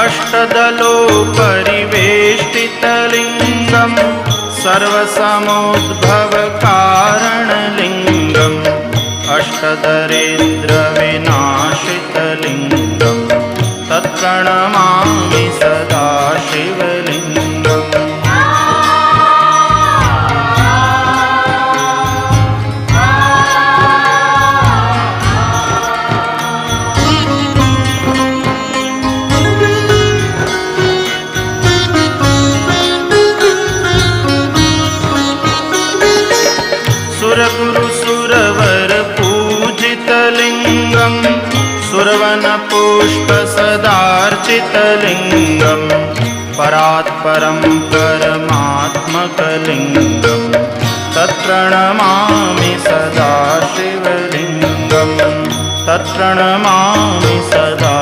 अष्टदलोपरिवेष्टितलिङ्गं सर्वसमुद्भवकारणलिङ्गम् अष्टदरिद्रविनाशितलिङ्गं तत्प्रणमामि सदा शिवलिङ्गम्। सुरगुरुसुरवर पूजितलिङ्गं सुरवनपुष्पसदार्चितलिङ्गं परात्परं परमात्मकलिङ्गं तत्प्रणमामि सदा शिवलिङ्गं तत्प्रणमामि सदा